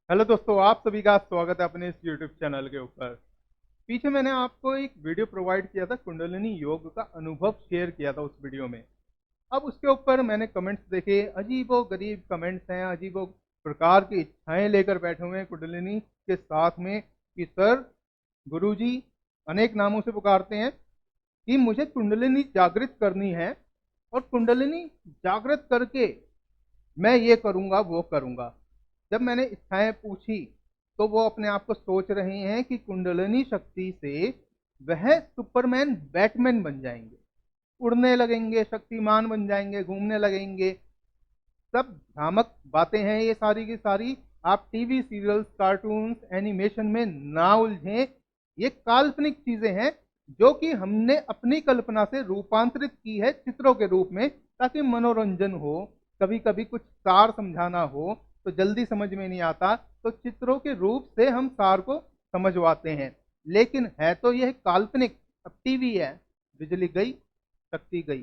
Hello दोस्तों, आप सभी का स्वागत है अपने इस यूट्यूब चैनल के ऊपर। पीछे मैंने आपको एक वीडियो प्रोवाइड किया था, कुंडलिनी योग का अनुभव शेयर किया था उस वीडियो में। अब उसके ऊपर मैंने कमेंट्स देखे, अजीबो गरीब कमेंट्स हैं, अजीबो प्रकार की इच्छाएं लेकर बैठे हुए हैं कुंडलिनी के साथ में कि सर, गुरुजी अनेक नामों से पुकारते हैं कि मुझे कुंडलिनी जागृत करनी है और कुंडलिनी जागृत करके मैं ये करूंगा वो करूंगा। जब मैंने इच्छाएं पूछी तो वो अपने आप को सोच रहे हैं कि कुंडलिनी शक्ति से वह सुपरमैन बैटमैन बन जाएंगे, उड़ने लगेंगे, शक्तिमान बन जाएंगे, घूमने लगेंगे। सब भ्रामक बातें हैं ये सारी की सारी। आप टीवी सीरियल्स, कार्टून्स, एनिमेशन में ना उलझें। ये काल्पनिक चीजें हैं जो कि हमने अपनी कल्पना से रूपांतरित की है चित्रों के रूप में, ताकि मनोरंजन हो। कभी कभी कुछ सार समझाना हो तो जल्दी समझ में नहीं आता, तो चित्रों के रूप से हम सार को समझवाते हैं। लेकिन है तो यह काल्पनिक। अब टीवी है, बिजली गई, शक्ति गई,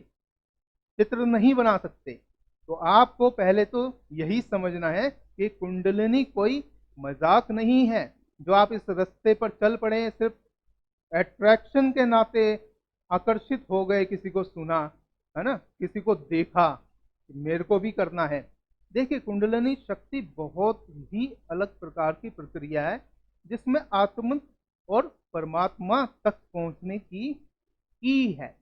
चित्र नहीं बना सकते। तो आपको पहले तो यही समझना है कि कुंडलिनी कोई मजाक नहीं है जो आप इस रास्ते पर चल पड़े सिर्फ अट्रैक्शन के नाते, आकर्षित हो गए, किसी को सुना, है ना, किसी को देखा, मेरे को भी करना है। देखिए, कुंडलिनी शक्ति बहुत ही अलग प्रकार की प्रक्रिया है जिसमें आत्म और परमात्मा तक पहुंचने की है।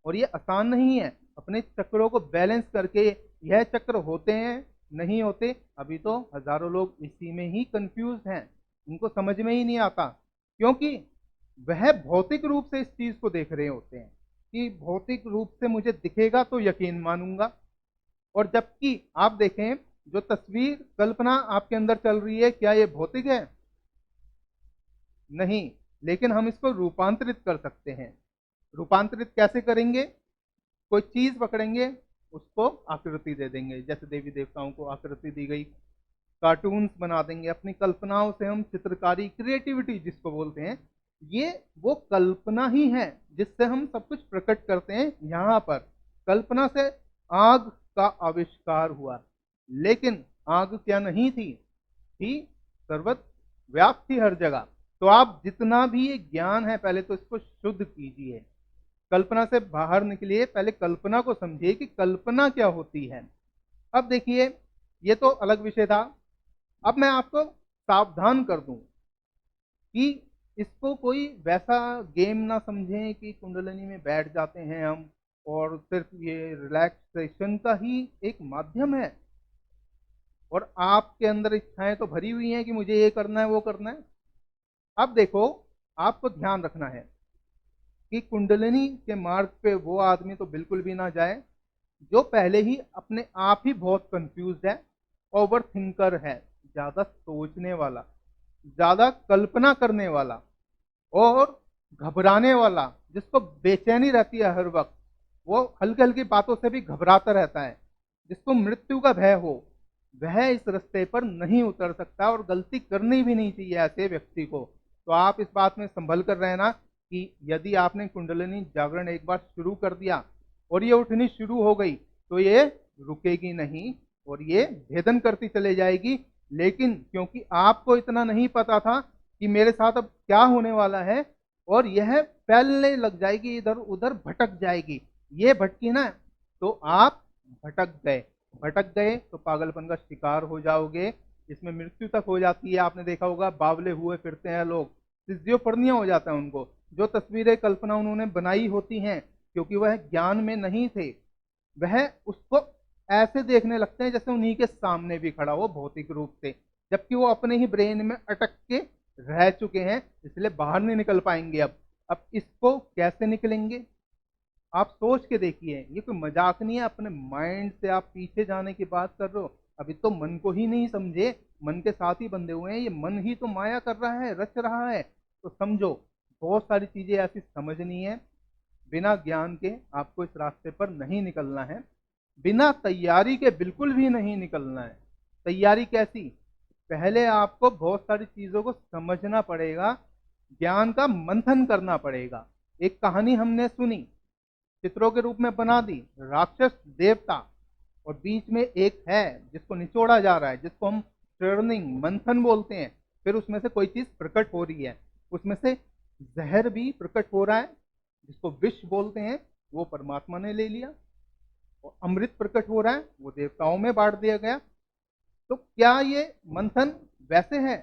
और ये आसान नहीं है। अपने चक्रों को बैलेंस करके, यह चक्र होते हैं नहीं होते, अभी तो हजारों लोग इसी में ही कंफ्यूज हैं। उनको समझ में ही नहीं आता, क्योंकि वह भौतिक रूप से इस चीज को देख रहे होते हैं कि भौतिक रूप से मुझे दिखेगा तो यकीन मानूंगा। और जबकि आप देखें, जो तस्वीर कल्पना आपके अंदर चल रही है, क्या ये भौतिक है? नहीं। लेकिन हम इसको रूपांतरित कर सकते हैं। रूपांतरित कैसे करेंगे? कोई चीज पकड़ेंगे, उसको आकृति दे देंगे, जैसे देवी देवताओं को आकृति दी गई। कार्टून्स बना देंगे, अपनी कल्पनाओं से हम चित्रकारी, क्रिएटिविटी जिसको बोलते हैं, ये वो कल्पना ही है जिससे हम सब कुछ प्रकट करते हैं। यहाँ पर कल्पना से आग का आविष्कार हुआ, लेकिन आग क्या नहीं थी सर्वत्र व्याप्त थी हर जगह। तो आप जितना भी ये ज्ञान है, पहले तो इसको शुद्ध कीजिए, कल्पना से बाहर निकलिए, पहले कल्पना को समझिए कि कल्पना क्या होती है। अब देखिए, ये तो अलग विषय था। अब मैं आपको सावधान कर दूं कि इसको कोई वैसा गेम ना समझें कि कुंडलिनी में बैठ जाते हैं हम और सिर्फ ये रिलैक्सेशन का ही एक माध्यम है। और आपके अंदर इच्छाएं तो भरी हुई हैं कि मुझे ये करना है वो करना है। अब देखो, आपको ध्यान रखना है कि कुंडलिनी के मार्ग पे वो आदमी तो बिल्कुल भी ना जाए जो पहले ही अपने आप ही बहुत कंफ्यूज है, ओवर थिंकर है, ज्यादा सोचने वाला, ज्यादा कल्पना करने वाला और घबराने वाला, जिसको बेचैनी रहती है हर वक्त, वो हल्की हल्की बातों से भी घबराता रहता है, जिसको मृत्यु का भय हो, वह इस रास्ते पर नहीं उतर सकता और गलती करनी भी नहीं चाहिए ऐसे व्यक्ति को। तो आप इस बात में संभल कर रहना कि यदि आपने कुंडलिनी जागरण एक बार शुरू कर दिया और ये उठनी शुरू हो गई, तो ये रुकेगी नहीं और ये भेदन करती चले जाएगी। लेकिन क्योंकि आपको इतना नहीं पता था कि मेरे साथ अब क्या होने वाला है, और यह फैलने लग जाएगी, इधर उधर भटक जाएगी। ये भटकी ना, तो आप भटक गए। भटक गए तो पागलपन का शिकार हो जाओगे, इसमें मृत्यु तक हो जाती है। आपने देखा होगा, बावले हुए फिरते हैं लोग, फिजियोफर्निया हो जाता है उनको। जो तस्वीरें कल्पना उन्होंने बनाई होती हैं, क्योंकि वह ज्ञान में नहीं थे, वह उसको ऐसे देखने लगते हैं जैसे उन्हीं के सामने भी खड़ा हो भौतिक रूप से, जबकि वो अपने ही ब्रेन में अटक के रह चुके हैं, इसलिए बाहर नहीं निकल पाएंगे। अब इसको कैसे निकलेंगे? आप सोच के देखिए, ये कोई मजाक नहीं है। अपने माइंड से आप पीछे जाने की बात कर रहे हो, अभी तो मन को ही नहीं समझे, मन के साथ ही बंधे हुए हैं। ये मन ही तो माया कर रहा है, रच रहा है। तो समझो, बहुत सारी चीजें ऐसी समझनी है। बिना ज्ञान के आपको इस रास्ते पर नहीं निकलना है, बिना तैयारी के बिल्कुल भी नहीं निकलना है। तैयारी कैसी? पहले आपको बहुत सारी चीजों को समझना पड़ेगा, ज्ञान का मंथन करना पड़ेगा। एक कहानी हमने सुनी, चित्रों के रूप में बना दी, राक्षस देवता, और बीच में एक है जिसको निचोड़ा जा रहा है, जिसको हम चर्निंग, मंथन बोलते हैं। फिर उसमें से कोई चीज प्रकट हो रही है, उसमें से जहर भी प्रकट हो रहा है, जिसको विष बोलते हैं, वो परमात्मा ने ले लिया। और अमृत प्रकट हो रहा है, वो देवताओं में बांट दिया गया। तो क्या ये मंथन वैसे है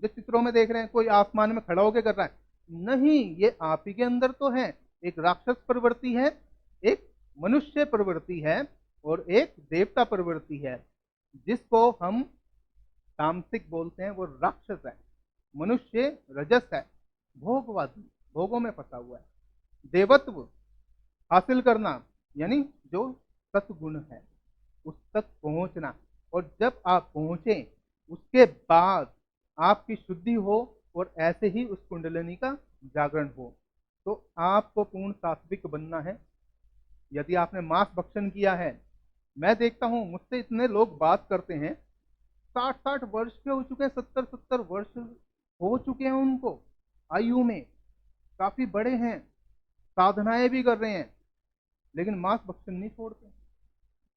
जो चित्रों में देख रहे हैं, कोई आसमान में खड़ा होकर कर रहा है? नहीं, ये आप ही के अंदर तो है। एक राक्षस प्रवृत्ति है, एक मनुष्य प्रवृत्ति है, और एक देवता प्रवृत्ति है। जिसको हम तामसिक बोलते हैं वो राक्षस है, मनुष्य रजस है, भोगवादी, भोगों में फंसा हुआ है। देवत्व हासिल करना यानी जो सतगुण है उस तक पहुंचना। और जब आप पहुंचे उसके बाद आपकी शुद्धि हो और ऐसे ही उस कुंडलिनी का जागरण हो, तो आपको पूर्ण सात्विक बनना है। यदि आपने मांस भक्षण किया है, मैं देखता हूं मुझसे इतने लोग बात करते हैं, 60-60 वर्ष के हो चुके हैं, 70-70 वर्ष हो चुके हैं उनको आयु में, काफी बड़े हैं, साधनाएं भी कर रहे हैं, लेकिन मांस भक्षण नहीं छोड़ते।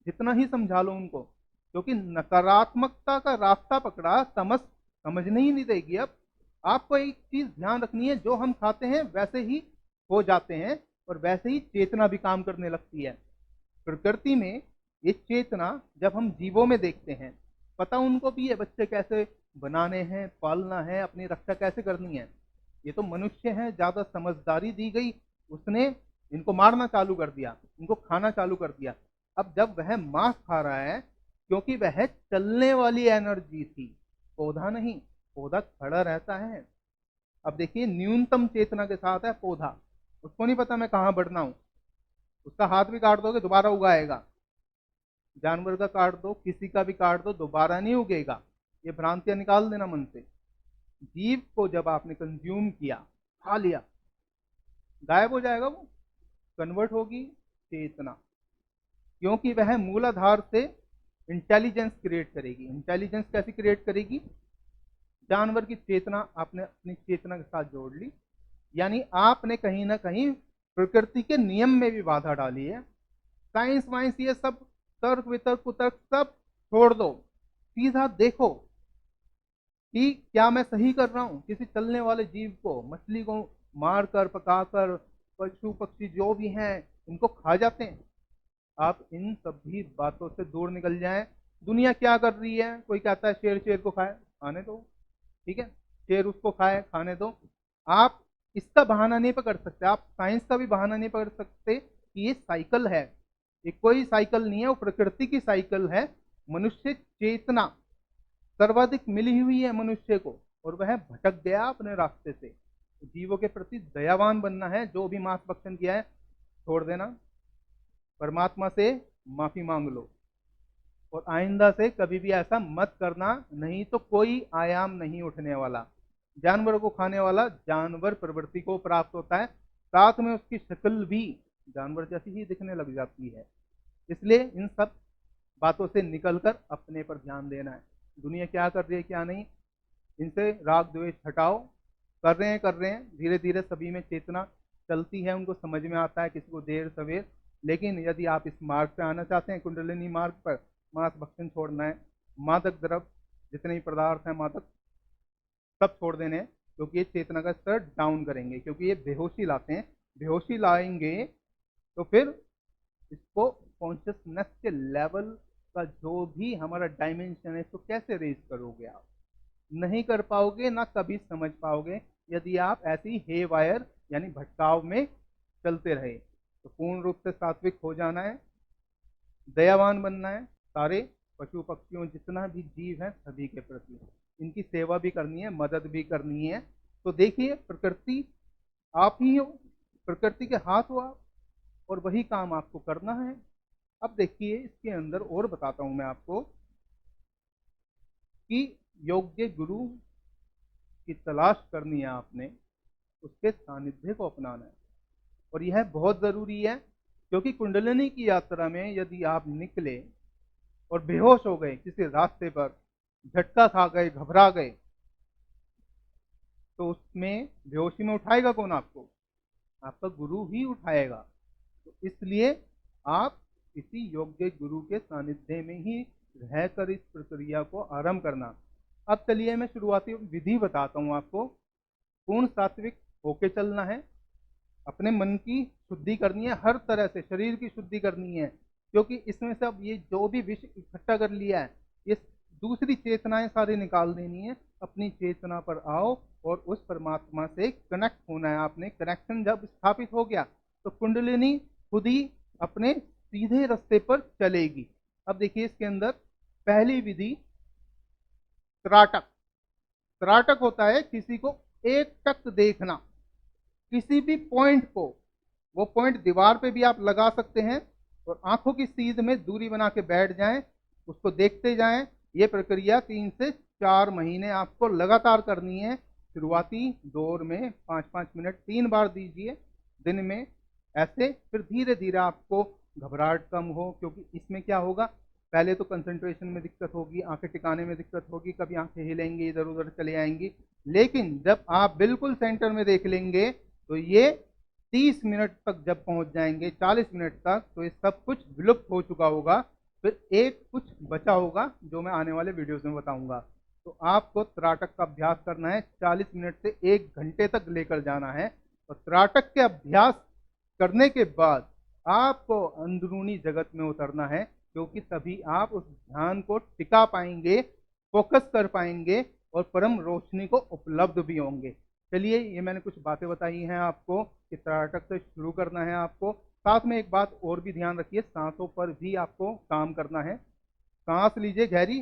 जितना ही समझा लो उनको, क्योंकि नकारात्मकता का रास्ता पकड़ा, समझने ही नहीं देगी। अब आपको एक चीज ध्यान रखनी है, जो हम खाते हैं वैसे ही हो जाते हैं, और वैसे ही चेतना भी काम करने लगती है। प्रकृति में ये चेतना जब हम जीवों में देखते हैं, पता उनको भी है बच्चे कैसे बनाने हैं, पालना है, अपनी रक्षा कैसे करनी है। ये तो मनुष्य है, ज्यादा समझदारी दी गई, उसने इनको मारना चालू कर दिया, इनको खाना चालू कर दिया। अब जब वह मांस खा रहा है, क्योंकि वह चलने वाली एनर्जी थी, पौधा नहीं, पौधा खड़ा रहता है। अब देखिए, न्यूनतम चेतना के साथ है पौधा, उसको नहीं पता मैं कहाँ बढ़ना हूं। उसका हाथ भी काट दोगे दोबारा उगाएगा, जानवर का काट दो, किसी का भी काट दो, दोबारा नहीं उगेगा। ये भ्रांतियां निकाल देना मन से। जीव को जब आपने कंज्यूम किया, खा लिया, गायब हो जाएगा वो, कन्वर्ट होगी चेतना, क्योंकि वह मूलाधार से इंटेलिजेंस क्रिएट करेगी। इंटेलिजेंस कैसे क्रिएट करेगी? जानवर की चेतना आपने अपनी चेतना के साथ जोड़ ली, यानी आपने कहीं ना कहीं प्रकृति के नियम में भी बाधा डाली है। साइंस वाइंस ये सब तर्क वितर्क कुतर्क सब छोड़ दो, सीधा देखो कि क्या मैं सही कर रहा हूं। किसी चलने वाले जीव को, मछली को मारकर, पकाकर, पशु पक्षी जो भी हैं इनको खा जाते हैं। आप इन सभी बातों से दूर निकल जाएं। दुनिया क्या कर रही है? कोई कहता है शेर शेर को खाए, खाने दो, ठीक है, शेर उसको खाए, खाने दो। आप इसका बहाना नहीं पकड़ सकते, आप साइंस का भी बहाना नहीं पकड़ सकते कि ये साइकिल है। ये कोई साइकिल नहीं है, वो प्रकृति की साइकिल है। मनुष्य चेतना सर्वाधिक मिली हुई है मनुष्य को, और वह भटक गया अपने रास्ते से। जीवों के प्रति दयावान बनना है। जो भी मांस भक्षण किया है छोड़ देना, परमात्मा से माफी मांग लो, और आइंदा से कभी भी ऐसा मत करना, नहीं तो कोई आयाम नहीं उठने वाला। जानवर को खाने वाला जानवर प्रवृत्ति को प्राप्त होता है, साथ में उसकी शक्ल भी जानवर जैसी ही दिखने लग जाती है। इसलिए इन सब बातों से निकलकर अपने पर ध्यान देना है। दुनिया क्या कर रही है क्या नहीं, इनसे राग द्वेष हटाओ। कर रहे हैं, धीरे धीरे सभी में चेतना चलती है, उनको समझ में आता है, किसी को देर सवेर। लेकिन यदि आप इस मार्ग पे आना चाहते हैं, कुंडलिनी मार्ग पर, मांस भक्षण छोड़ना है, मादक द्रव्य जितने भी पदार्थ हैं मादक, सब छोड़ देने हैं, क्योंकि ये चेतना का स्तर डाउन करेंगे, क्योंकि ये बेहोशी लाते हैं। बेहोशी लाएंगे तो फिर इसको कॉन्शियसनेस के लेवल का जो भी हमारा डायमेंशन है, इसको कैसे रेज करोगे? आप नहीं कर पाओगे, ना कभी समझ पाओगे, यदि आप ऐसी हे वायर यानी भटकाव में चलते रहे। तो पूर्ण रूप से सात्विक हो जाना है, दयावान बनना है, सारे पशु पक्षियों जितना भी जीव है सभी के प्रति इनकी सेवा भी करनी है, मदद भी करनी है। तो देखिए, प्रकृति आप ही हो, प्रकृति के हाथ हो आप, और वही काम आपको करना है। अब देखिए, इसके अंदर और बताता हूं मैं आपको कि योग्य गुरु की तलाश करनी है आपने, उसके सानिध्य को अपनाना है। और यह बहुत जरूरी है, क्योंकि कुंडलिनी की यात्रा में यदि आप निकले और बेहोश हो गए किसी रास्ते पर, झटका खा गए, घबरा गए, तो उसमें बेहोशी में उठाएगा कौन आपको? आपका गुरु ही उठाएगा। तो इसलिए आप किसी योग्य गुरु के सानिध्य में ही रहकर इस प्रक्रिया को आरंभ करना। अब चलिए मैं शुरुआती विधि बताता हूँ आपको। पूर्ण सात्विक होके चलना है, अपने मन की शुद्धि करनी है, हर तरह से शरीर की शुद्धि करनी है, क्योंकि इसमें से अब ये जो भी विष इकट्ठा कर लिया है, ये दूसरी चेतनाएं सारी निकाल देनी है। अपनी चेतना पर आओ और उस परमात्मा से कनेक्ट होना है। आपने कनेक्शन जब स्थापित हो गया तो कुंडलिनी खुद ही अपने सीधे रास्ते पर चलेगी। अब देखिए इसके अंदर पहली विधि त्राटक। त्राटक होता है किसी को एक टक देखना, किसी भी पॉइंट को। वो पॉइंट दीवार पे भी आप लगा सकते हैं और आंखों की सीध में दूरी बना के बैठ जाएं, उसको देखते जाएं। ये प्रक्रिया 3 से 4 महीने आपको लगातार करनी है। शुरुआती दौर में 5-5 मिनट 3 बार दीजिए दिन में। ऐसे फिर धीरे धीरे आपको घबराहट कम हो, क्योंकि इसमें क्या होगा, पहले तो कंसंट्रेशन में दिक्कत होगी, आंखें टिकाने में दिक्कत होगी, कभी आंखें हिलेंगी, इधर उधर चले आएंगी। लेकिन जब आप बिल्कुल सेंटर में देख लेंगे तो ये 30 मिनट तक जब पहुंच जाएंगे, 40 मिनट तक, तो ये सब कुछ विलुप्त हो चुका होगा। फिर एक कुछ बचा होगा जो मैं आने वाले वीडियोस में बताऊंगा। तो आपको त्राटक का अभ्यास करना है, 40 मिनट से 1 घंटे तक लेकर जाना है। और त्राटक के अभ्यास करने के बाद आपको अंदरूनी जगत में उतरना है, क्योंकि तभी आप उस ध्यान को टिका पाएंगे, फोकस कर पाएंगे और परम रोशनी को उपलब्ध भी होंगे। चलिए, ये मैंने कुछ बातें बताई हैं आपको कि त्राटक से शुरू करना है आपको। साथ में एक बात और भी ध्यान रखिए, सांसों पर भी आपको काम करना है। सांस लीजिए गहरी,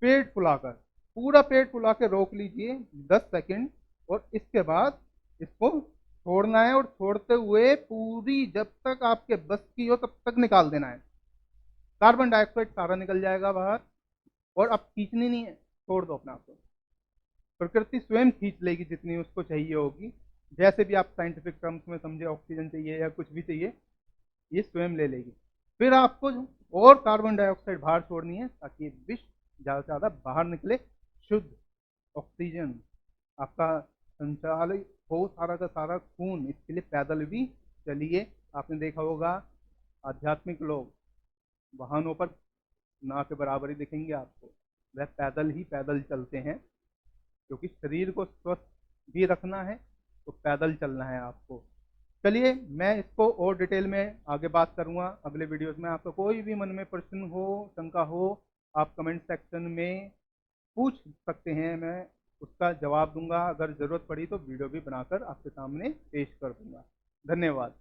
पेट फुलाकर, पूरा पेट फुला के रोक लीजिए 10 सेकंड, और इसके बाद इसको छोड़ना है। और छोड़ते हुए पूरी जब तक आपके बस की हो तब तक निकाल देना है। कार्बन डाइऑक्साइड सारा निकल जाएगा बाहर। और अब खींचनी नहीं है, छोड़ दो अपने आप को। प्रकृति स्वयं खींच लेगी जितनी उसको चाहिए होगी। जैसे भी आप साइंटिफिक टर्म्स में समझे, ऑक्सीजन चाहिए या कुछ भी चाहिए, ये स्वयं ले लेगी। फिर आपको और कार्बन डाइऑक्साइड बाहर छोड़नी है, ताकि विष ज़्यादा से ज़्यादा बाहर निकले, शुद्ध ऑक्सीजन आपका संचालित हो, सारा का सारा खून। इसके लिए पैदल भी चलिए। आपने देखा होगा आध्यात्मिक लोग वाहनों पर ना के बराबर ही दिखेंगे आपको, वह पैदल ही पैदल चलते हैं, क्योंकि शरीर को स्वस्थ भी रखना है तो पैदल चलना है आपको। चलिए, मैं इसको और डिटेल में आगे बात करूंगा अगले वीडियोस में। आपका कोई भी मन में प्रश्न हो, शंका हो, आप कमेंट सेक्शन में पूछ सकते हैं, मैं उसका जवाब दूंगा। अगर ज़रूरत पड़ी तो वीडियो भी बनाकर आपके सामने पेश कर दूंगा। धन्यवाद।